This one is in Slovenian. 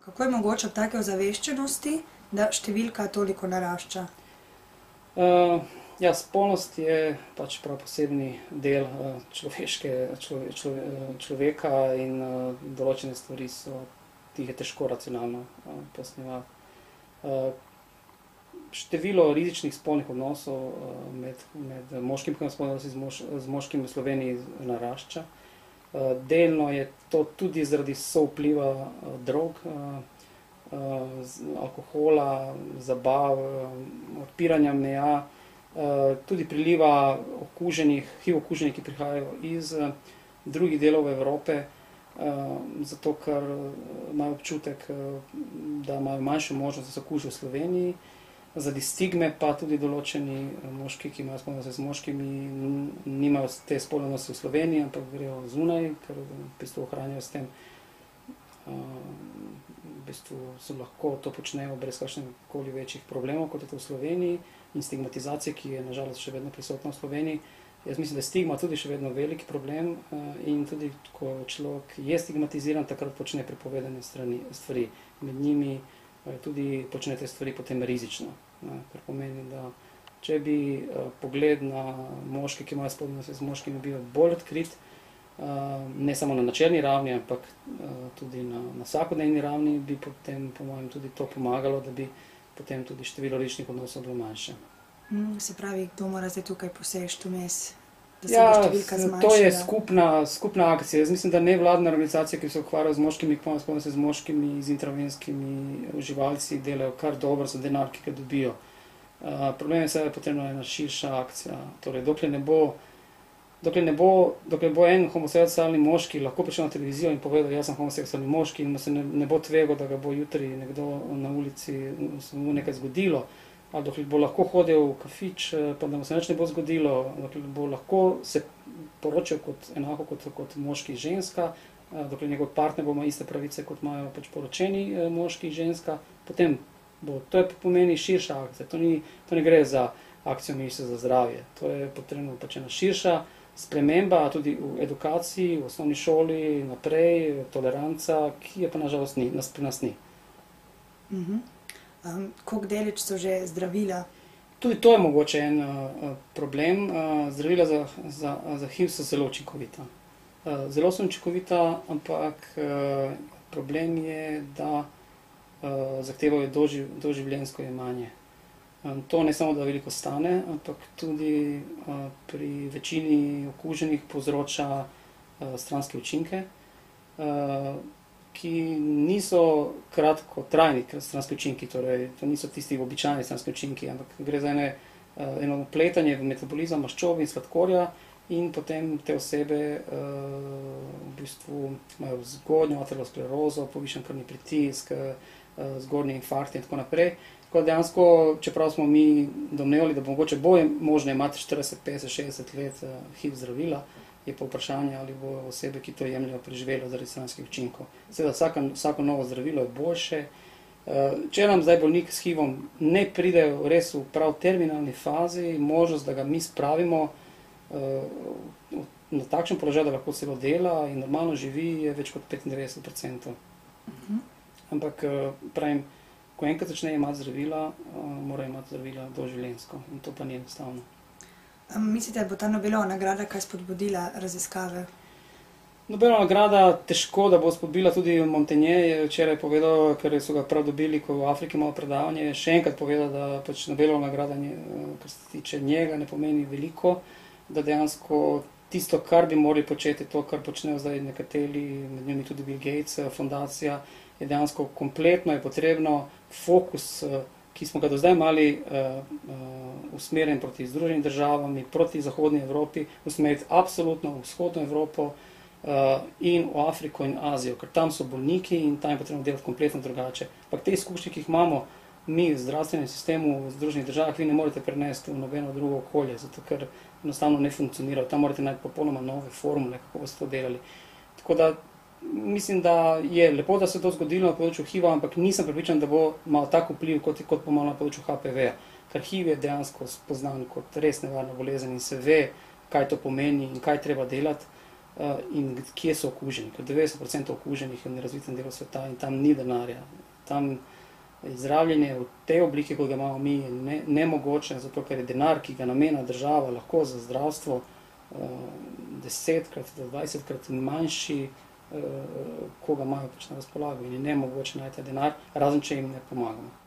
Kako je mogoče ob take ozaveščenosti, da številka toliko narašča? Ja, spolnost je pač prav posebni del človeka in določene stvari ki jih je težko racionalno pojasnjevati. Število rizičnih spolnih odnosov med moškim, ki ima spolne odnose z moškim v Sloveniji narašča. Delno je to tudi zaradi sovpliva drog, alkohola, zabav, odpiranja meja, tudi priliva HIV okuženih, ki prihajajo iz drugih delov Evrope, zato ker imajo občutek, da imajo manjšo možnost, da se okužijo v Sloveniji. Zaradi stigme pa tudi določeni moški, ki imajo spolne odnose z moškimi, nimajo te spolne odnose v Sloveniji, ampak grejo zunaj, ker v bistvu ohranjajo s tem, v bistvu so lahko to počnejo brez kakšnekoli večjih problemov, kot je to v Sloveniji, in stigmatizacije, ki je nažalost še vedno prisotna v Sloveniji. Jaz mislim, da je stigma tudi še vedno veliki problem in tudi, ko človek je stigmatiziran, takrat počne prepovedane stvari. Med njimi tudi počne te stvari potem rizično, kar pomeni, da če bi pogled na moške, ki imajo spolne odnose z moškimi, bil bolj odkrit, ne samo na načelni ravni, ampak tudi na vsakodnevni ravni, bi potem, po mojem, tudi to pomagalo, da bi potem tudi število rizičnih odnosov bilo manjše. Se pravi, kdo mora zdaj tukaj poseči vmes, da se bo številka zmanjšala? To je skupna akcija. Jaz mislim, da nevladne organizacije, ki se ukvarjajo z moškimi, ki imajo spolne odnose z moškimi, z intravenskimi uživalci, delajo kar dobro za denar, ki ga dobijo. Problem je seveda potrebna ena širša akcija. Torej, dokler bo en homoseksualni moški lahko prišel na televizijo in povedal, jaz sem homoseksualni moški, in se ne bo tvegal, da ga bo jutri nekdo na ulici se mu nekaj zgodilo, ali dokler bo lahko hodil v kafič, pa da mu se nič ne bo zgodilo, dokler bo lahko se poročil enako kot moški in ženska, dokler njegov partner bo imel iste pravice, kot imajo pač poročeni moški in ženska, potem bo, to pomeni širša akcija, to ne gre za akcijo Ministrstva za zdravje, to je potrebno pač ena širša sprememba tudi v edukaciji, v osnovni šoli, naprej, toleranca, ki je pa nažalost pri nas ni. Koliko daleč so že zdravila? Tudi to je mogoče en problem. Zdravila za HIV so zelo učinkovita. Zelo so učinkovita, ampak problem je, da zahtevajo doživljenjsko jemanje. To ne samo, da veliko stane, ampak tudi pri večini okuženih povzroča stranske učinke, ki niso kratkotrajni stranski učinki, torej to niso tisti običajni stranski učinki, ampak gre za eno vpletanje v metabolizem maščob in sladkorja in potem te osebe v bistvu imajo zgodnjo aterosklerozo, povišan krvni pritisk, zgodnji infarkt in tako naprej. Tako dejansko, čeprav smo mi domnevali, da bo mogoče možno imati 40, 50, 60 let HIV zdravila, je pa vprašanje, ali bo osebe, ki to jemljajo, preživelo zaradi stranskih učinkov. Seveda, vsako novo zdravilo je boljše. Če nam zdaj bolnik s HIV-om ne pride res v prav terminalni fazi, možnost, da ga mi spravimo na takšen položaj, da lahko celo dela in normalno živi, je več kot 95%. Ampak pravim, ko enkrat začne imati zdravila, mora imati zdravila doživljenjsko in to pa ni enostavno. Mislite, da bo ta Nobelova nagrada kaj spodbudila raziskave? Nobelova nagrada težko, da bo spodbudila, tudi Montagnier je včeraj povedal, ker so ga prav dobili, ko v Afriki imel predavanje, še enkrat povedal, da pač Nobelova nagrada, kar se tiče njega, ne pomeni veliko, da dejansko tisto, kar bi morali početi, to, kar počnejo zdaj nekateri, med njimi tudi Bill Gates, fundacija, je dejansko kompletno je potrebno fokus, ki smo ga do zdaj imeli usmerjen proti Združenim državam, proti Zahodni Evropi, usmeriti absolutno v Vzhodno Evropo in v Afriko in Azijo, ker tam so bolniki in tam je potrebno delati kompletno drugače. Ampak te izkušnje, ki jih imamo mi v zdravstvenem sistemu v Združenih državah, vi ne morete prenesti v nobeno drugo okolje, zato ker enostavno ne funkcionirajo. Tam morate najti popolnoma nove formule, kako boste to delali. Tako da mislim, da je lepo, da se to zgodilo na področju HIV-a, ampak nisem prepričan, da bo imel tak vpliv, kot bo imel na področju HPV-a. Ker HIV je dejansko spoznan kot res nevarna bolezen in se ve, kaj to pomeni in kaj treba delati. in kje so okuženi, ker 90% okuženih je v nerazvitem delu sveta in tam ni denarja. Tam zdravljenje v tej obliki, kot ga imamo mi, je nemogoče, zato ker je denar, ki ga namenja država lahko za zdravstvo 10-krat do 20-krat manjši, ko ga imajo pač na razpolago in je nemogoče najti denar, razen če jim ne pomagamo.